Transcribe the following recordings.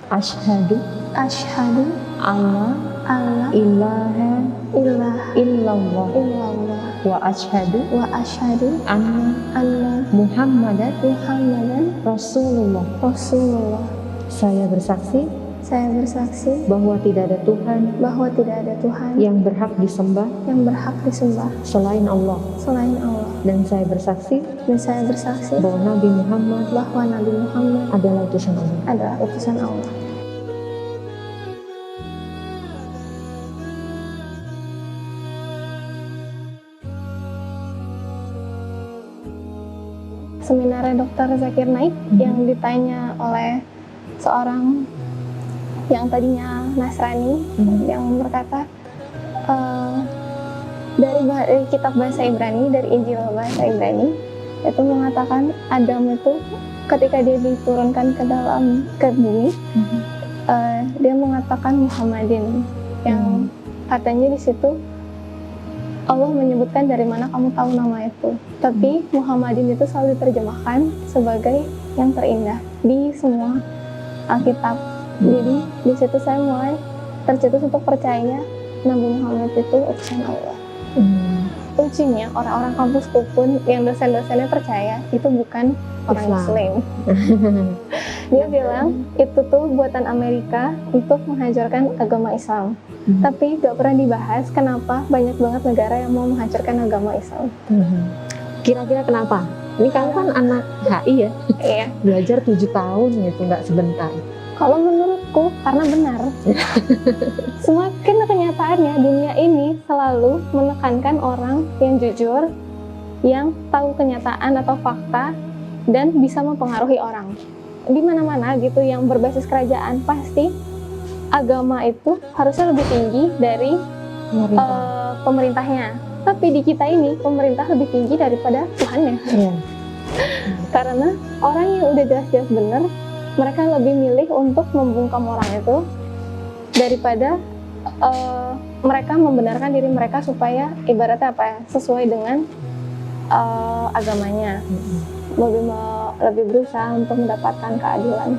Asyhadu Asyhadu alla alla ilaha ilaha illallah illallah wa asyhadu wa asyhadu anna anna Muhammadan Muhammadan Rasulullah. Rasulullah. Saya bersaksi Saya bersaksi bahwa tidak ada Tuhan bahwa tidak ada Tuhan yang berhak disembah yang berhak disembah selain Allah. selain Allah. Dan saya bersaksi Dan saya bersaksi bahwa Nabi Muhammad bahwa Nabi Muhammad adalah utusan Allah. adalah utusan Allah. Seminar Dr. Zakir Naik yang ditanya oleh seorang yang tadinya Nasrani yang berkata dari kitab bahasa Ibrani, dari Injil bahasa Ibrani itu mengatakan Adam itu ketika dia diturunkan ke bumi dia mengatakan Muhammadin, yang katanya di situ Allah menyebutkan dari mana kamu tahu nama itu. Tapi Muhammadin itu selalu diterjemahkan sebagai yang terindah di semua Alkitab. Jadi di situ saya mulai tercetus untuk percaya Nabi Muhammad itu utusan Allah. Lucunya orang-orang kampusku pun yang dosen-dosennya percaya itu bukan orang Muslim. Dia bilang itu tuh buatan Amerika untuk menghancurkan agama Islam. Tapi gak pernah dibahas kenapa banyak banget negara yang mau menghancurkan agama Islam. Kira-kira kenapa? Ini kamu kan anak HI ya? Iya. Belajar 7 tahun gitu, nggak sebentar. Kalau menurutku karena benar. Semakin kenyataannya dunia ini selalu menekankan orang yang jujur, yang tahu kenyataan atau fakta dan bisa mempengaruhi orang. Di mana-mana gitu yang berbasis kerajaan pasti agama itu harusnya lebih tinggi dari pemerintahnya. Tapi di kita ini pemerintah lebih tinggi daripada Tuhannya. Iya. Karena orang yang udah jelas-jelas benar, mereka lebih milih untuk membungkam orang itu daripada mereka membenarkan diri mereka supaya ibaratnya apa ya, sesuai dengan agamanya. Lebih berusaha untuk mendapatkan keadilan.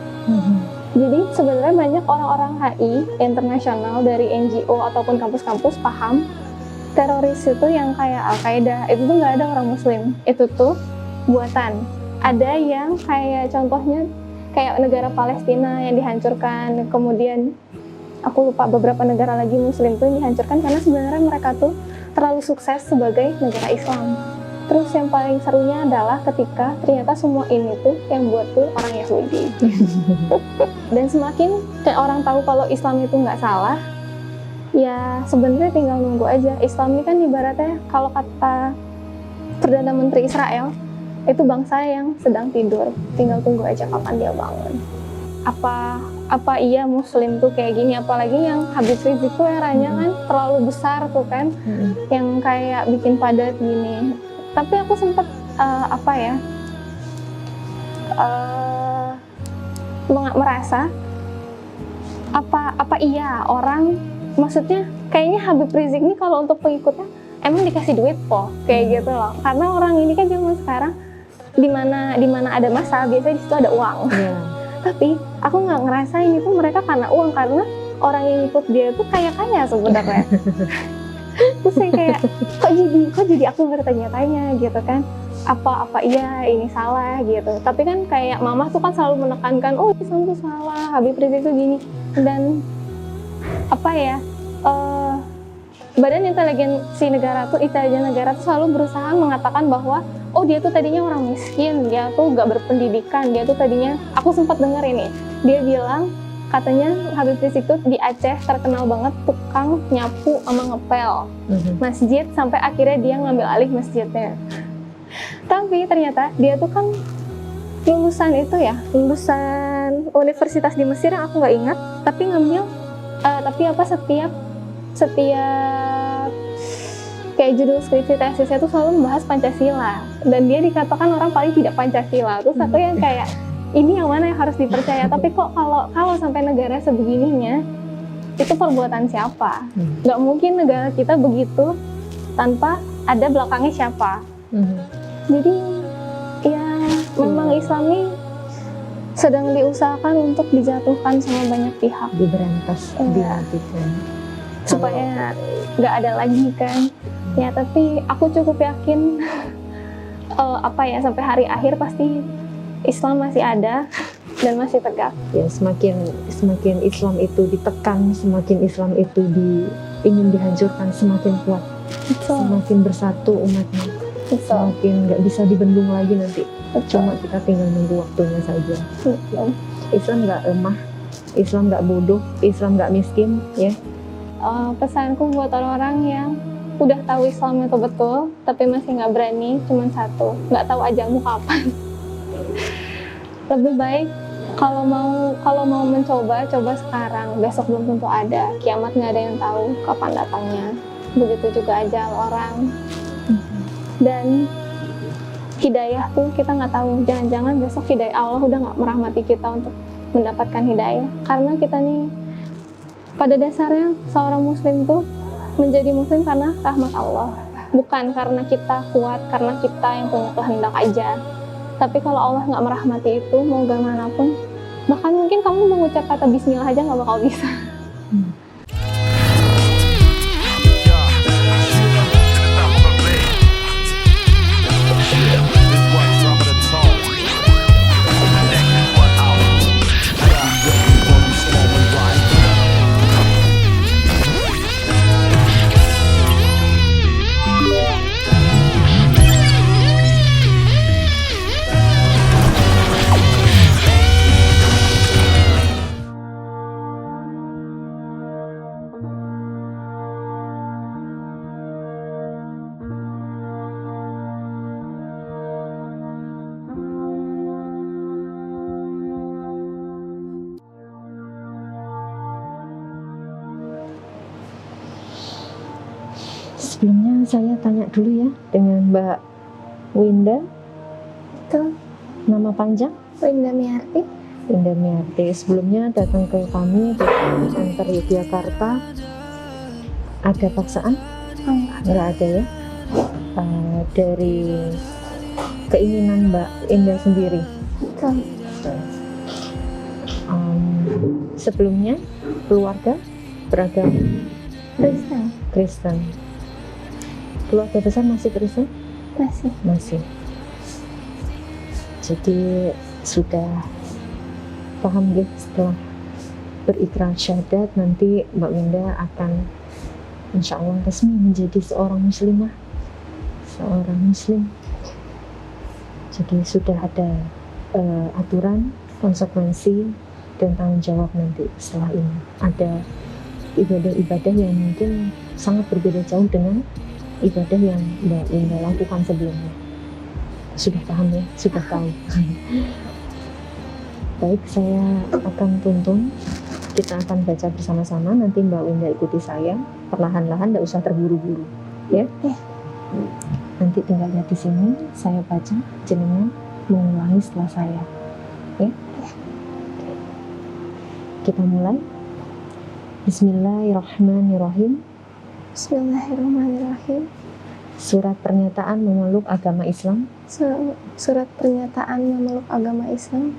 Jadi sebenarnya banyak orang-orang HI internasional dari NGO ataupun kampus-kampus paham teroris itu yang kayak Al-Qaeda itu tuh nggak ada orang Muslim, itu tuh buatan. Ada yang kayak contohnya kayak negara Palestina yang dihancurkan, kemudian aku lupa beberapa negara lagi Muslim tuh dihancurkan karena sebenarnya mereka tuh terlalu sukses sebagai negara Islam. Terus yang paling serunya adalah ketika ternyata semua ini tuh yang buat tuh orang Yahudi. Dan semakin kayak orang tahu kalau Islam itu nggak salah, ya sebenarnya tinggal nunggu aja. Islam ini kan ibaratnya kalau kata Perdana Menteri Israel, itu bangsa yang sedang tidur, tinggal tunggu aja kapan dia bangun. Apa iya Muslim tuh kayak gini, apalagi yang Habib Rizik tuh eranya kan terlalu besar tuh kan, yang kayak bikin padat gini. Tapi aku sempat merasa apa iya orang, maksudnya kayaknya Habib Rizik ini kalau untuk pengikutnya emang dikasih duit po kayak gitu loh, karena orang ini kan zaman sekarang di mana ada masa biasanya di situ ada uang. Tapi aku nggak ngerasa ini tuh mereka karena uang, karena orang yang ikut dia tuh kaya sebenarnya. Terus saya kayak kok jadi aku bertanya-tanya gitu kan, apa iya ini salah gitu. Tapi kan kayak mama tuh kan selalu menekankan, oh Islam tuh salah, Habib Rizik tuh gini. Dan Badan Intelijensi Negara tuh selalu berusaha mengatakan bahwa oh dia tuh tadinya orang miskin, dia tuh gak berpendidikan, dia tuh tadinya, aku sempat dengar ini, dia bilang katanya Habib Rizik tuh di Aceh terkenal banget tukang nyapu sama ngepel masjid, sampai akhirnya dia ngambil alih masjidnya. Tapi ternyata dia tuh kan lulusan universitas di Mesir yang aku nggak ingat, tapi ngambil setiap kayak judul skripsi tesisnya tuh selalu membahas Pancasila, dan dia dikatakan orang paling tidak Pancasila. Terus aku yang kayak ini yang mana yang harus dipercaya? Tapi kok kalau sampai negara sebegininya, itu perbuatan siapa? Nggak mungkin negara kita begitu tanpa ada belakangnya siapa. Jadi ya memang Islam ini sedang diusahakan untuk dijatuhkan sama banyak pihak diberantas, dihentikan. supaya nggak ada lagi kan. Ya tapi aku cukup yakin sampai hari akhir pasti Islam masih ada dan masih tegak. Ya, semakin Islam itu ditekan, semakin Islam itu ingin dihancurkan, semakin kuat, semakin bersatu umatnya, semakin nggak bisa dibendung lagi nanti. Cuma kita tinggal nunggu waktunya saja. Islam nggak lemah, Islam nggak bodoh, Islam nggak miskin, ya. Pesanku buat orang-orang yang udah tahu Islam itu betul, tapi masih nggak berani, cuma satu, nggak tahu ajalmu kapan. Lebih baik kalau mau mencoba, coba sekarang. Besok belum tentu ada. Kiamat nggak ada yang tahu kapan datangnya. Begitu juga ajal orang. Dan hidayah tuh kita nggak tahu. Jangan-jangan besok hidayah Allah udah nggak merahmati kita untuk mendapatkan hidayah. Karena kita nih pada dasarnya seorang muslim tuh menjadi muslim karena rahmat Allah. Bukan karena kita kuat, karena kita yang punya kehendak aja. Tapi kalau Allah nggak merahmati itu, mau gimana pun, bahkan mungkin kamu mengucap kata bismillah aja nggak bakal bisa. Sebelumnya saya tanya dulu ya dengan Mbak Winda. Betul. Nama panjang? Winda Miarti. Winda Miarti. Sebelumnya datang ke kami di Center Yogyakarta. Ada paksaan? Nggak ada ya. Dari keinginan Mbak Winda sendiri. Betul. Sebelumnya keluarga beragama Kristen. Keluarga besar masih Kristen? Masih. Jadi sudah paham ya, setelah berikrar syahadat nanti Mbak Winda akan insya Allah resmi menjadi seorang muslimah, seorang muslim. Jadi sudah ada aturan, konsekuensi dan tanggung jawab nanti setelah ini. Ada ibadah-ibadah yang mungkin sangat berbeda jauh dengan ibadah yang Mbak Winda lakukan sebelumnya. Sudah paham ya? Sudah tahu. Baik, saya akan tuntun. Kita akan baca bersama-sama. Nanti Mbak Winda ikuti saya. Perlahan-lahan, tidak usah terburu-buru. Ya? Nanti tinggal lihat di sini. Saya baca, jenengan mengulangi setelah saya. Ya? Kita mulai. Bismillahirrahmanirrahim. Bismillahirrahmanirrahim. Surat pernyataan memeluk agama Islam. Surat pernyataan memeluk agama Islam.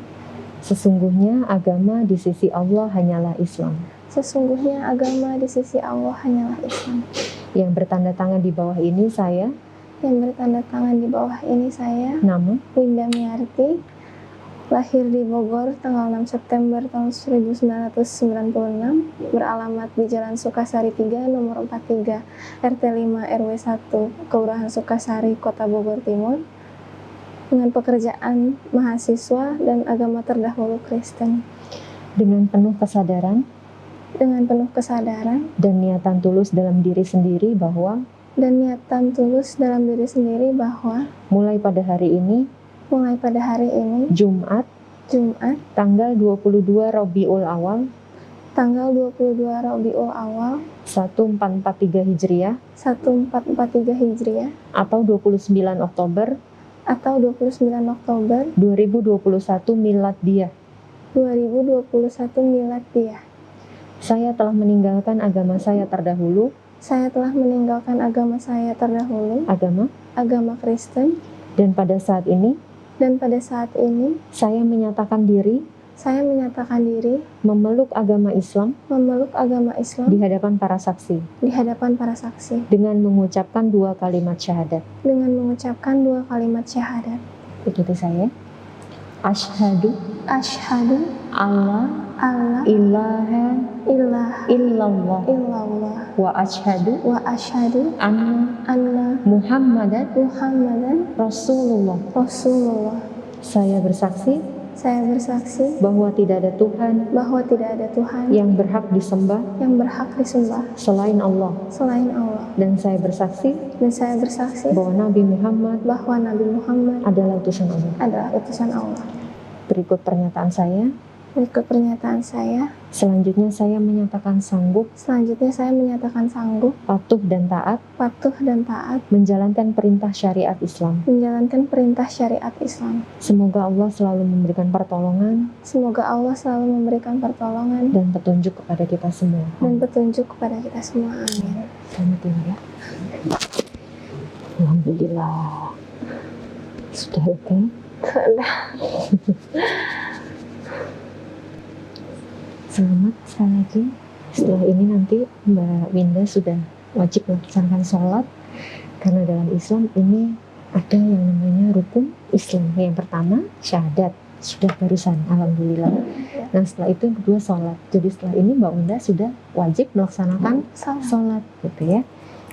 Sesungguhnya agama di sisi Allah hanyalah Islam. Sesungguhnya agama di sisi Allah hanyalah Islam. Yang bertanda tangan di bawah ini saya. Yang bertanda tangan di bawah ini saya. Nama? Winda Miarti. Lahir di Bogor tanggal 6 September tahun 1996, beralamat di Jalan Sukasari 3, nomor 43, RT 5 RW 1, Kelurahan Sukasari, Kota Bogor Timur, dengan pekerjaan mahasiswa dan agama terdahulu Kristen. Dengan penuh kesadaran dan niatan tulus dalam diri sendiri bahwa mulai pada hari ini Jumat tanggal 22 Rabiul Awal 1443 Hijriah atau 29 Oktober 2021 Miladiyah. Saya telah meninggalkan agama saya terdahulu. Agama Agama Kristen. Dan pada saat ini dan pada saat ini saya menyatakan diri saya menyatakan diri memeluk agama Islam memeluk agama Islam di hadapan para saksi di hadapan para saksi dengan mengucapkan 2 kalimat syahadat. dengan mengucapkan 2 kalimat syahadat. Ikuti saya. Asyhadu Asyhadu alla alla ilaha ilaha illallah illallah wa asyhadu wa asyhadu anna anna Muhammadan Muhammadan Rasulullah. Rasulullah. Saya bersaksi Saya bersaksi bahwa tidak ada Tuhan bahwa tidak ada Tuhan yang berhak disembah yang berhak disembah selain Allah. selain Allah. Dan saya bersaksi Dan saya bersaksi bahwa Nabi Muhammad bahwa Nabi Muhammad adalah utusan Allah. adalah utusan Allah. Berikut pernyataan saya. Berikut pernyataan saya. Selanjutnya saya menyatakan sanggup, Selanjutnya saya menyatakan sanggup, patuh dan taat patuh dan taat menjalankan perintah syariat Islam. menjalankan perintah syariat Islam. Semoga Allah selalu memberikan pertolongan Semoga Allah selalu memberikan pertolongan dan petunjuk kepada kita semua. dan petunjuk kepada kita semua. Amin. Selamat ya. Alhamdulillah. Sudah oke? Sudah. Selamat sekali lagi. Setelah ini nanti Mbak Winda sudah wajib melaksanakan sholat, karena dalam Islam ini ada yang namanya rukun Islam. Yang pertama syahadat, sudah barusan, alhamdulillah. Nah setelah itu yang kedua sholat. Jadi setelah ini Mbak Winda sudah wajib melaksanakan sholat, gitu ya.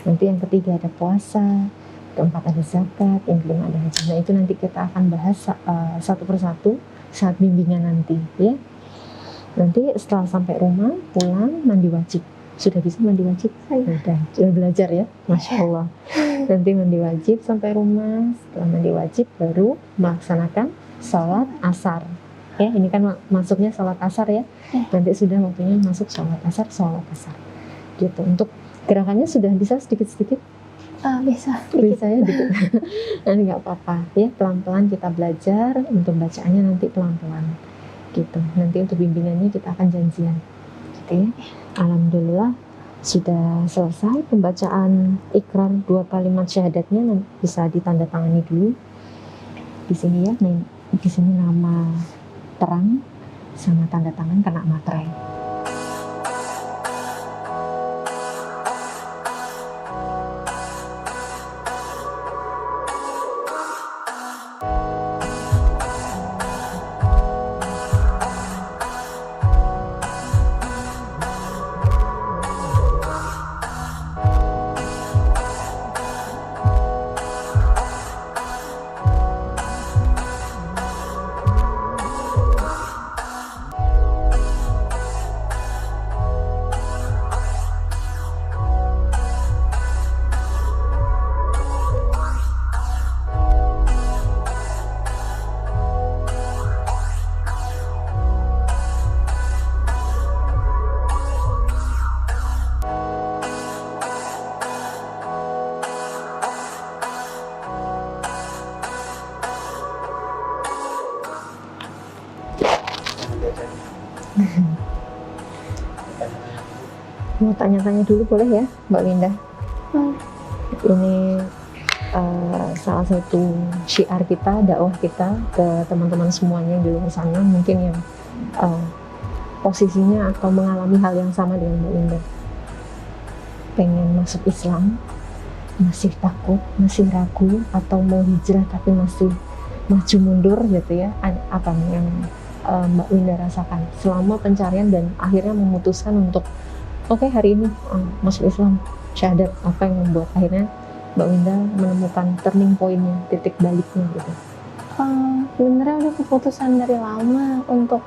Nanti yang ketiga ada puasa, keempat ada zakat, yang kelima ada haji. Nah itu nanti kita akan bahas satu persatu saat bimbingan nanti, ya. Nanti setelah sampai rumah, pulang, mandi wajib. Sudah bisa mandi wajib? Sudah belajar ya? Masya Allah. Nanti mandi wajib sampai rumah, setelah mandi wajib baru melaksanakan sholat asar. Ya, ini kan masuknya sholat asar ya. Nanti sudah waktunya masuk sholat asar. Gitu. Untuk gerakannya sudah bisa sedikit-sedikit? Bisa. Bisa ya, dikit. Nanti nggak apa-apa. Ya, pelan-pelan kita belajar. Untuk bacaannya nanti pelan-pelan. Gitu. Nanti untuk bimbingannya kita akan janjian. Gitu ya. Alhamdulillah sudah selesai pembacaan ikrar 2 kalimat syahadatnya. Bisa ditandatangani dulu di sini ya. Nih, di sini nama terang sama tanda tangan kena materai. Mau tanya-tanya dulu boleh ya Mbak Winda? Ini salah satu syiar kita, dakwah kita ke teman-teman semuanya di luar sana, mungkin yang posisinya atau mengalami hal yang sama dengan Mbak Winda, pengen masuk Islam, masih takut, masih ragu, atau mau hijrah tapi masih maju mundur gitu ya. Apa nih yang Mbak Winda rasakan selama pencarian dan akhirnya memutuskan untuk oke, hari ini masuk Islam, syahadat? Apa yang membuat akhirnya Mbak Winda menemukan turning point-nya, titik baliknya gitu? Sebenarnya udah keputusan dari lama untuk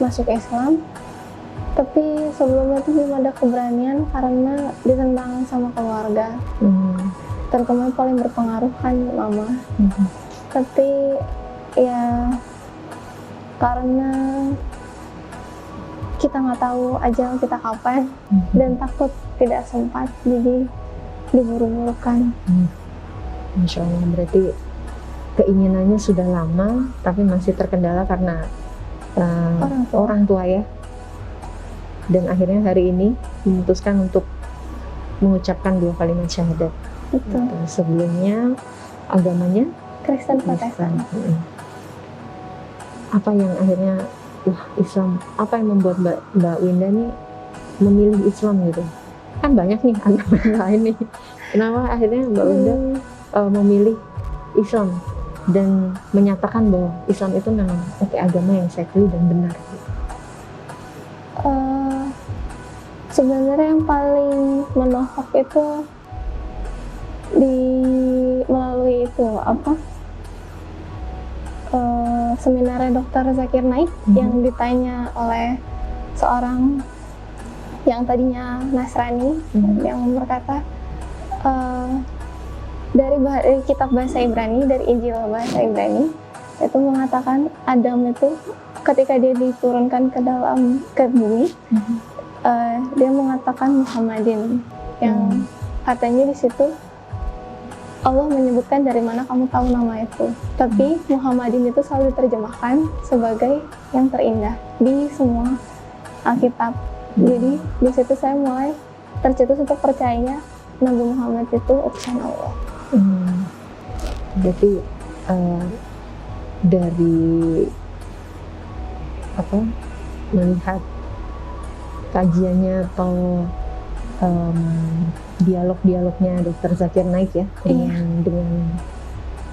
masuk Islam, tapi sebelumnya tuh belum ada keberanian karena ditentang sama keluarga. Terutama paling berpengaruh kan mama. Tapi ya karena kita nggak tahu ajal kita kapan dan takut tidak sempat, jadi diburu-burukan. Masya Allah, berarti keinginannya sudah lama tapi masih terkendala karena orang tua ya. Dan akhirnya hari ini memutuskan untuk mengucapkan 2 kalimat syahadat. Betul. Sebelumnya agamanya Kristen Kristen. Protestan. Apa yang akhirnya wah Islam, apa yang membuat Mbak Winda nih memilih Islam gitu? Kan banyak nih agama yang lain nih. Kenapa akhirnya Mbak Winda memilih Islam dan menyatakan bahwa Islam itu memang agama yang saya pilih dan benar? Sebenarnya yang paling menohok itu melalui itu seminarnya Dr. Zakir Naik yang ditanya oleh seorang yang tadinya Nasrani yang berkata dari kitab bahasa Ibrani, dari Injil bahasa Ibrani itu mengatakan Adam itu ketika dia diturunkan ke bumi dia mengatakan Muhammadin yang katanya di situ Allah menyebutkan dari mana kamu tahu nama itu, tapi Muhammadin itu selalu diterjemahkan sebagai yang terindah di semua Alkitab. Jadi di situ saya mulai tercetus untuk percaya Nabi Muhammad itu utusan Allah. Berarti dari melihat kajiannya atau dialog-dialognya Dr. Zakir Naik ya dengan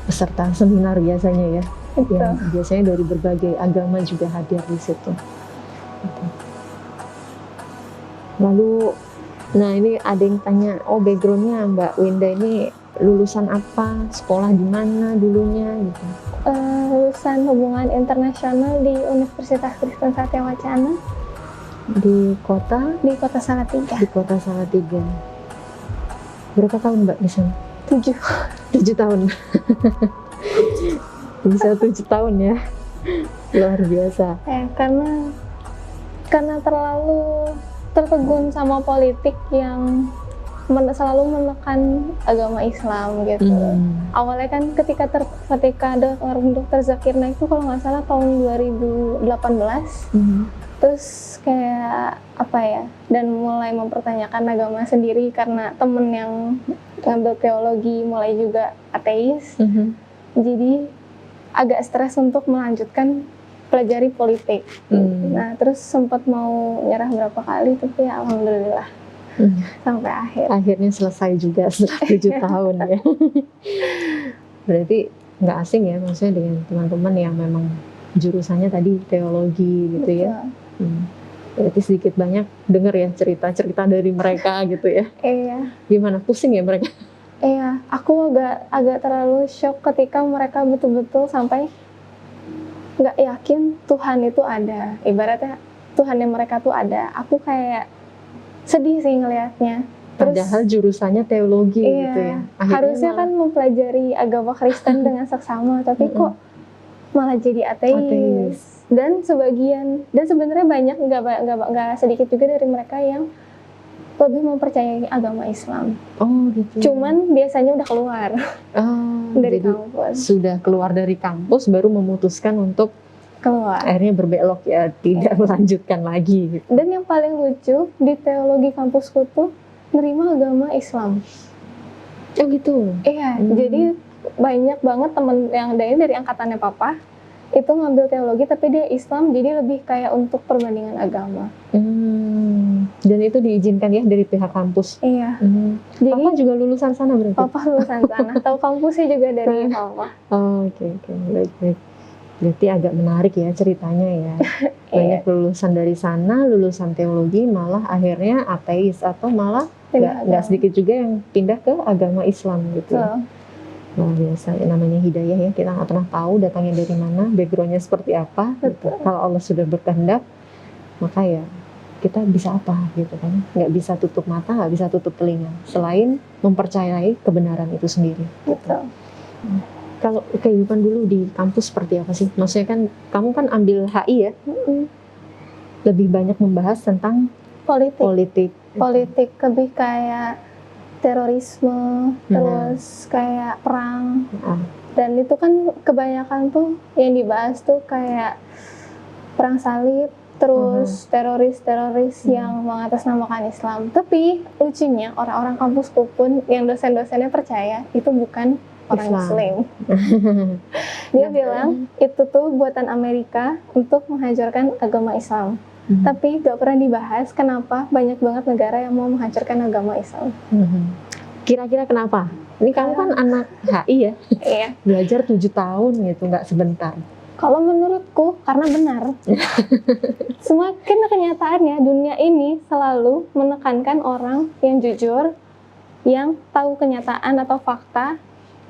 peserta seminar biasanya ya, yang biasanya dari berbagai agama juga hadir di situ. Lalu, nah ini ada yang tanya, backgroundnya Mbak Winda ini lulusan apa, sekolah di mana dulunya gitu? Lulusan hubungan internasional di Universitas Kristen Satya Wacana. Di kota Salatiga. Di kota Salatiga. Berapa tahun Mbak di sana? 7 tahun. Bisa 7 tahun ya. Luar biasa. Karena terlalu tertegun sama politik yang selalu menekan agama Islam gitu. Awalnya kan ketika Dr. Zakir Naik itu kalau nggak salah tahun 2018. Terus kayak dan mulai mempertanyakan agama sendiri karena temen yang ngambil teologi mulai juga ateis. Jadi agak stres untuk melanjutkan pelajari politik. Nah terus sempat mau nyerah berapa kali, tapi ya alhamdulillah sampai akhirnya selesai juga setelah 7 tahun ya. Berarti nggak asing ya maksudnya dengan teman-teman yang memang jurusannya tadi teologi gitu ya. Berarti sedikit banyak dengar ya cerita-cerita dari mereka gitu ya. Iya. Gimana, pusing ya mereka? Iya, aku agak terlalu shock ketika mereka betul-betul sampai nggak yakin Tuhan itu ada. Ibaratnya Tuhan yang mereka tuh ada. Aku kayak sedih sih ngelihatnya. Padahal jurusannya teologi gitu ya. Harusnya kan mempelajari agama Kristen dengan seksama, tapi kok malah jadi ateis. Dan sebenarnya banyak nggak sedikit juga dari mereka yang lebih mempercayai agama Islam. Gitu. Cuman biasanya udah keluar dari kampus. Sudah keluar dari kampus baru memutuskan untuk keluar. Akhirnya berbelok ya, tidak melanjutkan lagi. Gitu. Dan yang paling lucu di teologi kampusku tuh nerima agama Islam. Oh gitu. Iya, jadi banyak banget temen yang dari angkatannya papa itu ngambil teologi tapi dia Islam, jadi lebih kayak untuk perbandingan agama. Dan itu diizinkan ya dari pihak kampus? Iya. Jadi papa juga lulusan sana berarti? Papa lulusan sana, tahu kampusnya juga dari papa. Oke. Baik. Berarti agak menarik ya ceritanya ya. Banyak lulusan dari sana, lulusan teologi malah akhirnya ateis atau malah nggak sedikit juga yang pindah ke agama Islam gitu. Luar biasa, namanya hidayah ya, kita nggak pernah tahu datangnya dari mana, backgroundnya seperti apa gitu. Kalau Allah sudah berkehendak, maka ya kita bisa apa gitu kan, nggak bisa tutup mata, nggak bisa tutup telinga selain mempercayai kebenaran itu sendiri gitu. Kalau kehidupan dulu di kampus seperti apa sih? Maksudnya kan kamu kan ambil HI ya, lebih banyak membahas tentang politik lebih kayak terorisme, terus kayak perang. Dan itu kan kebanyakan tuh yang dibahas tuh kayak perang salib, terus teroris yang mengatasnamakan Islam. Tapi lucunya orang-orang kampusku pun yang dosen-dosennya percaya itu bukan orang Islam. Muslim. Dia bilang itu tuh buatan Amerika untuk menghancurkan agama Islam. Tapi gak pernah dibahas kenapa banyak banget negara yang mau menghancurkan agama Islam. Kira-kira kenapa? Ini kamu kan anak HI ya, Iya. belajar 7 tahun gitu, nggak sebentar. Kalau menurutku karena benar. Semakin kenyataannya dunia ini selalu menekankan orang yang jujur, yang tahu kenyataan atau fakta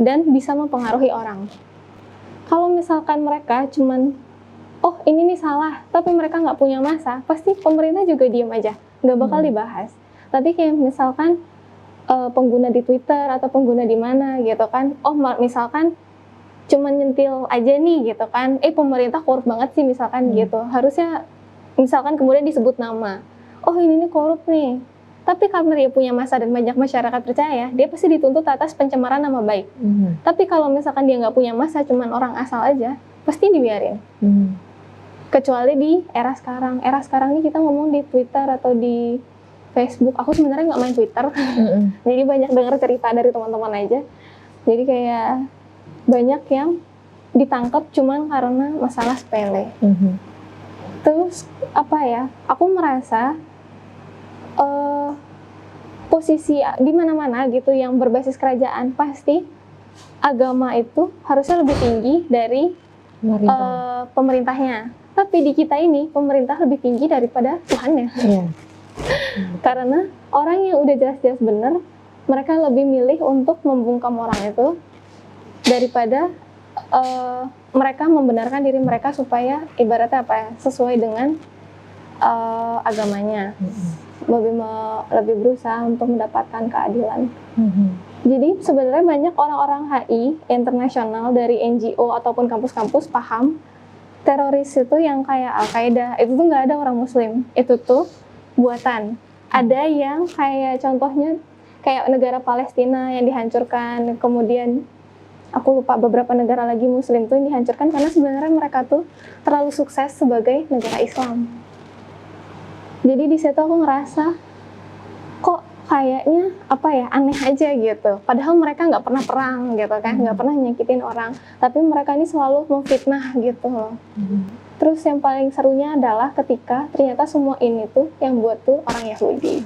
dan bisa mempengaruhi orang. Kalau misalkan mereka cuman oh ini nih salah, tapi mereka nggak punya masa, pasti pemerintah juga diem aja, nggak bakal dibahas. Tapi kayak misalkan pengguna di Twitter atau pengguna di mana gitu kan, oh misalkan cuman nyentil aja nih gitu kan, pemerintah korup banget sih misalkan gitu, harusnya misalkan kemudian disebut nama, oh ini nih korup nih, tapi karena dia punya masa dan banyak masyarakat percaya, dia pasti dituntut atas pencemaran nama baik. Tapi kalau misalkan dia nggak punya masa, cuman orang asal aja, pasti dibiarin. Kecuali di era sekarang nih kita ngomong di Twitter atau di Facebook. Aku sebenarnya nggak main Twitter, jadi banyak dengar cerita dari teman-teman aja. Jadi kayak banyak yang ditangkap cuman karena masalah sepele. Terus apa ya? Aku merasa posisi di mana-mana gitu yang berbasis kerajaan pasti agama itu harusnya lebih tinggi dari pemerintahnya. Tapi di kita ini pemerintah lebih tinggi daripada Tuhannya. Karena orang yang udah jelas-jelas benar, mereka lebih milih untuk membungkam orang itu daripada mereka membenarkan diri mereka supaya ibaratnya apa ya, sesuai dengan agamanya. Lebih berusaha untuk mendapatkan keadilan. Jadi sebenarnya banyak orang-orang HI internasional dari NGO ataupun kampus-kampus paham teroris itu yang kayak Al-Qaeda itu tuh nggak ada orang Muslim, itu tuh buatan. Ada yang kayak contohnya kayak negara Palestina yang dihancurkan, kemudian aku lupa beberapa negara lagi Muslim tuh yang dihancurkan karena sebenarnya mereka tuh terlalu sukses sebagai negara Islam. Jadi di situ aku ngerasa kok kayaknya apa ya, aneh aja gitu. Padahal mereka nggak pernah perang gitu kan, nggak pernah nyakitin orang, tapi mereka ini selalu memfitnah gitu loh. Terus yang paling serunya adalah ketika ternyata semua ini tuh yang buat tuh orang Yahudi.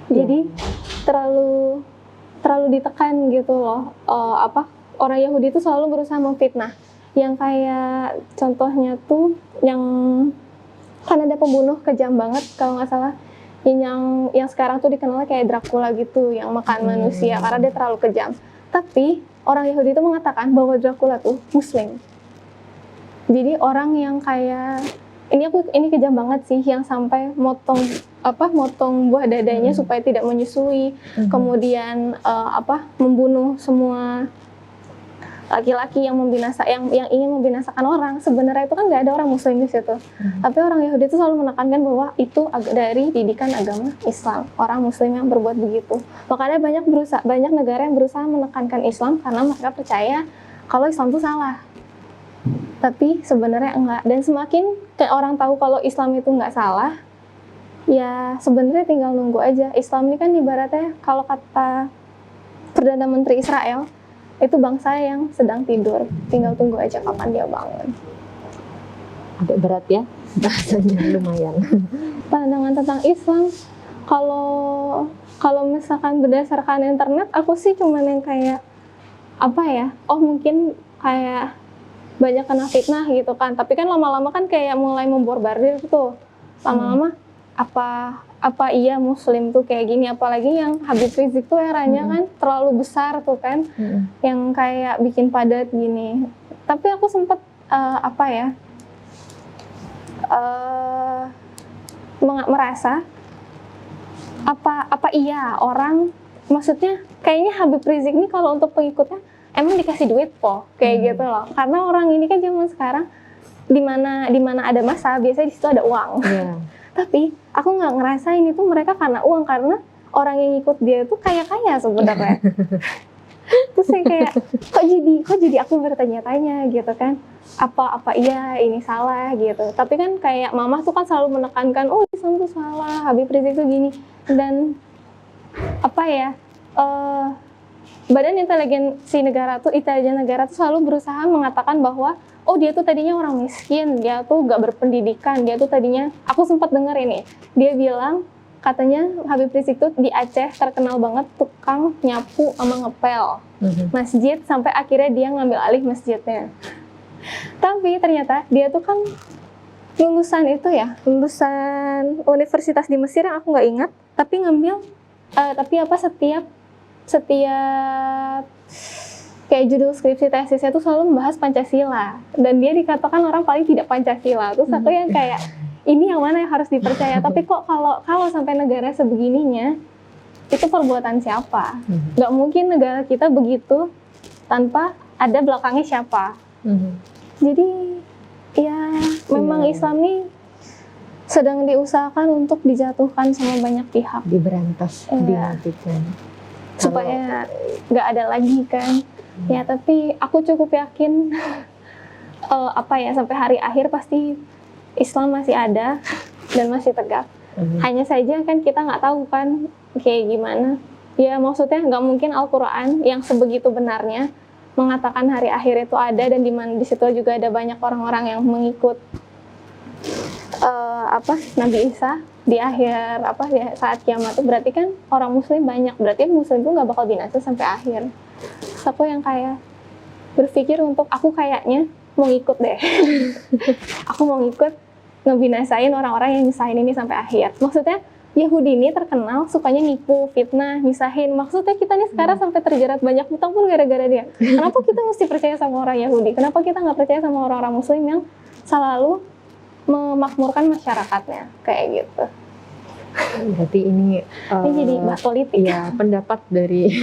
Jadi terlalu ditekan gitu loh. Orang Yahudi itu selalu berusaha memfitnah. Yang kayak contohnya tuh yang kan ada pembunuh kejam banget kalau nggak salah. Yang sekarang tuh dikenal kayak Dracula gitu, yang makan manusia karena dia terlalu kejam. Tapi orang Yahudi itu mengatakan bahwa Dracula tuh Muslim. Jadi orang yang kayak ini kejam banget sih, yang sampai motong buah dadanya supaya tidak menyusui, kemudian membunuh semua laki-laki yang ingin membinasakan orang. Sebenarnya itu kan nggak ada orang Muslim di situ, tapi orang Yahudi itu selalu menekankan bahwa itu dari didikan agama Islam, orang Muslim yang berbuat begitu. Makanya banyak negara yang berusaha menekankan Islam karena mereka percaya kalau Islam itu salah. Tapi sebenarnya enggak, dan semakin orang tahu kalau Islam itu enggak salah, ya sebenarnya tinggal nunggu aja. Islam ini kan ibaratnya kalau kata Perdana Menteri Israel, itu bangsa yang sedang tidur, tinggal tunggu aja kapan dia bangun. Agak berat ya, bahasanya lumayan. Pandangan tentang Islam, kalau misalkan berdasarkan internet, aku sih cuman yang kayak mungkin kayak banyak kena fitnah gitu kan, tapi kan lama-lama kan kayak mulai memborbardir tuh, lama-lama apa iya Muslim tuh kayak gini, apalagi yang Habib Rizik tuh eranya kan terlalu besar tuh kan, yang kayak bikin padat gini. Tapi aku sempat merasa apa iya orang, maksudnya kayaknya Habib Rizik ini kalau untuk pengikutnya emang dikasih duit kayak gitu loh, karena orang ini kan zaman sekarang di mana ada masa biasanya di situ ada uang. Tapi aku nggak ngerasa ini tuh mereka karena uang, karena orang yang ikut dia tuh kaya sebenarnya. Terus saya kayak kok jadi aku bertanya-tanya gitu kan, apa iya ini salah gitu. Tapi kan kayak mama tuh kan selalu menekankan Islam tuh salah, Habib Rizik tuh gini, dan Badan Inteligensi Negara tuh, intelijen negara tuh selalu berusaha mengatakan bahwa oh dia tuh tadinya orang miskin, dia tuh gak berpendidikan, dia tuh tadinya, aku sempat denger ini, dia bilang katanya Habib Rizik tuh di Aceh terkenal banget tukang nyapu sama ngepel masjid, sampai akhirnya dia ngambil alih masjidnya. Tapi ternyata dia tuh kan lulusan itu ya, lulusan universitas di Mesir yang aku nggak ingat, tapi ngambil setiap kayak judul skripsi tesisnya tuh selalu membahas Pancasila, dan dia dikatakan orang paling tidak Pancasila. Terus aku yang kayak ini yang mana yang harus dipercaya? Tapi kok kalau sampai negara sebegininya, itu perbuatan siapa? Nggak mungkin negara kita begitu tanpa ada belakangnya siapa. Jadi ya memang Islam nih sedang diusahakan untuk dijatuhkan sama banyak pihak, diberantas, dimatikan supaya nggak ada lagi kan. Ya tapi aku cukup yakin sampai hari akhir pasti Islam masih ada dan masih tegak. Hanya saja kan kita nggak tahu kan kayak gimana. Ya maksudnya nggak mungkin Al-Quran yang sebegitu benarnya mengatakan hari akhir itu ada, dan di situ juga ada banyak orang-orang yang mengikut Nabi Isa di akhir di saat kiamat itu. Berarti kan orang muslim banyak, berarti muslim itu nggak bakal binasa sampai akhir. Terus aku yang kayak berpikir untuk aku kayaknya mau ngikut deh. Aku mau ngikut ngebinasain orang-orang yang nyusahin ini sampai akhir. Maksudnya Yahudi ini terkenal sukanya nipu, fitnah, nyusahin. Maksudnya kita nih sekarang sampai terjerat banyak hutang pun gara-gara dia. Kenapa kita mesti percaya sama orang Yahudi? Kenapa kita nggak percaya sama orang-orang muslim yang selalu memakmurkan masyarakatnya kayak gitu? Berarti ini jadi bahas politik. Ya, pendapat dari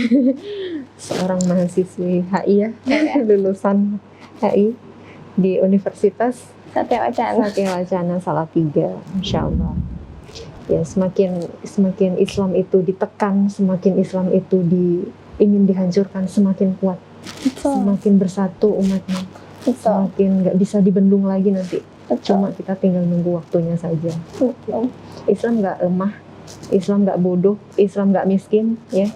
seorang mahasiswi HI ya, lulusan HI di Universitas Satya Wacana Salatiga, Masya Allah. Ya, semakin Islam itu ditekan, semakin Islam itu ingin dihancurkan, semakin kuat, semakin bersatu umatnya, semakin nggak bisa dibendung lagi nanti. Cuma kita tinggal nunggu waktunya saja. Islam nggak lemah, Islam nggak bodoh, Islam nggak miskin, ya.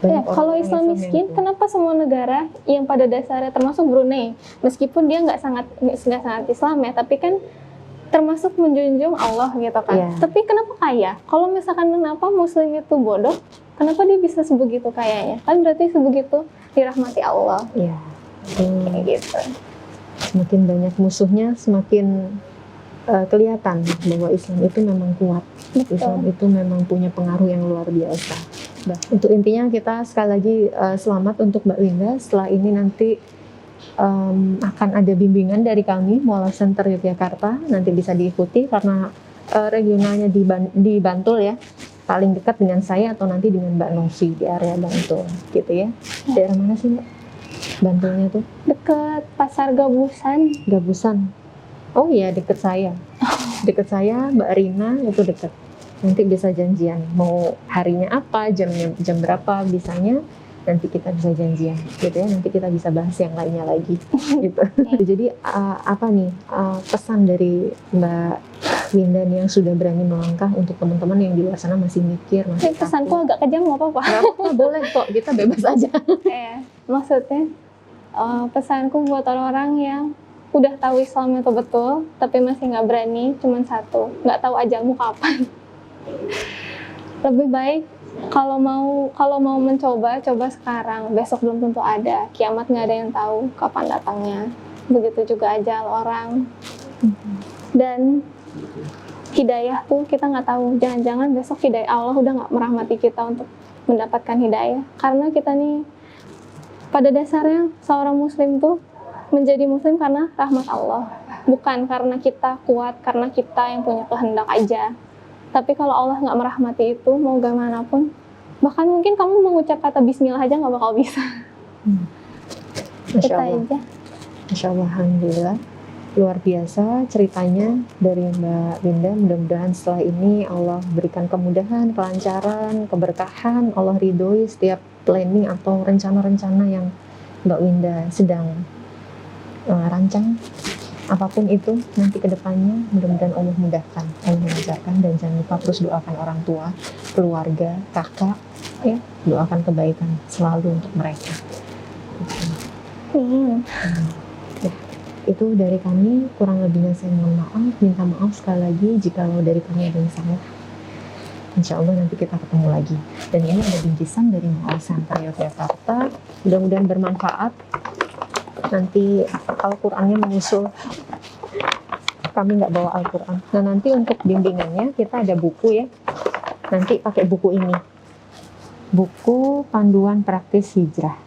Kalau Islam miskin, kenapa semua negara yang pada dasarnya termasuk Brunei, meskipun dia nggak sangat Islam ya, tapi kan termasuk menjunjung Allah gitu kan. Yeah. Tapi kenapa kaya? Kalau misalkan kenapa Muslim itu bodoh, kenapa dia bisa sebegitu kayanya? Kan berarti sebegitu dirahmati Allah. Iya. Kayak gitu. Semakin banyak musuhnya, semakin kelihatan bahwa Islam itu memang kuat. Betul. Islam itu memang punya pengaruh yang luar biasa. Nah, untuk intinya kita sekali lagi selamat untuk Mbak Winda. Setelah ini nanti akan ada bimbingan dari kami Mualaf Center Yogyakarta, nanti bisa diikuti karena regionalnya di Bantul ya, paling dekat dengan saya atau nanti dengan Mbak Novi di area Bantul gitu ya. Daerah mana sih Mbak? Bantulnya tuh? Dekat Pasar Gabusan. Oh iya, dekat saya. Dekat saya, Mbak Rina itu dekat. Nanti bisa janjian mau harinya apa, jam berapa bisanya. Nanti kita bisa janjian gitu ya, nanti kita bisa bahas yang lainnya lagi gitu. Jadi apa nih pesan dari Mbak Winda yang sudah berani melangkah untuk teman-teman yang di luar sana masih mikir, masih takut. Pesanku agak kejam, nggak apa-apa. Nggak apa-apa, boleh kok, kita bebas aja. Maksudnya pesanku buat orang-orang yang udah tahu Islam itu betul tapi masih nggak berani, cuman satu, nggak tahu ajalmu kapan. Lebih baik kalau mau mencoba, coba sekarang. Besok belum tentu ada. Kiamat nggak ada yang tahu kapan datangnya. Begitu juga ajal orang. Dan hidayah tuh kita nggak tahu. Jangan-jangan besok hidayah Allah udah nggak merahmati kita untuk mendapatkan hidayah. Karena kita nih pada dasarnya seorang muslim tuh menjadi muslim karena rahmat Allah. Bukan karena kita kuat, karena kita yang punya kehendak aja. Tapi kalau Allah nggak merahmati itu, mau gimana pun, bahkan mungkin kamu mengucap kata Bismillah aja nggak bakal bisa. Masya Allah. Masya Allah, alhamdulillah. Luar biasa ceritanya dari Mbak Winda. Mudah-mudahan setelah ini Allah berikan kemudahan, kelancaran, keberkahan. Allah ridhoi setiap planning atau rencana-rencana yang Mbak Winda sedang rancang. Apapun itu nanti ke depannya, mudah-mudahan Allah mudahkan, Allah melancarkan, dan jangan lupa terus doakan orang tua, keluarga, kakak, Ya, doakan kebaikan selalu untuk mereka. Ya, itu dari kami, kurang lebihnya saya mohon maaf, minta maaf sekali lagi jika dari kami ada yang salah. Insya Allah nanti kita ketemu lagi. Dan ini ada bingkisan dari Mall Center Yogyakarta. Mudah-mudahan bermanfaat. Nanti Al-Qur'annya menyusul. Kami nggak bawa Al-Qur'an. Nah, nanti untuk bimbingannya kita ada buku ya. Nanti pakai buku ini. Buku Panduan Praktis Hijrah.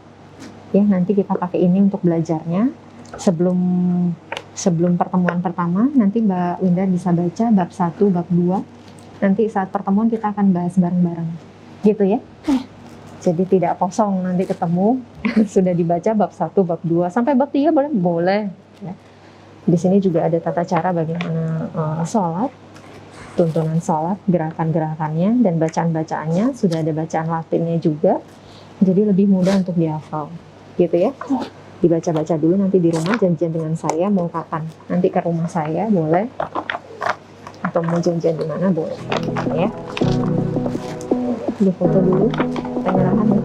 Ya, nanti kita pakai ini untuk belajarnya. Sebelum pertemuan pertama, nanti Mbak Winda bisa baca bab 1, bab 2. Nanti saat pertemuan kita akan bahas bareng-bareng. Gitu ya. Jadi tidak kosong nanti ketemu sudah dibaca bab 1, bab 2 sampai bab 3 boleh. Ya. Di sini juga ada tata cara bagaimana sholat, tuntunan sholat, gerakan-gerakannya, dan bacaan-bacaannya. Sudah ada bacaan latinnya juga, jadi lebih mudah untuk dihafal, gitu ya. Dibaca-baca dulu, nanti di rumah janjian dengan saya mau kapan. Nanti ke rumah saya boleh, atau mau janjian di mana boleh, ya. Di foto dulu, penyerahan ya.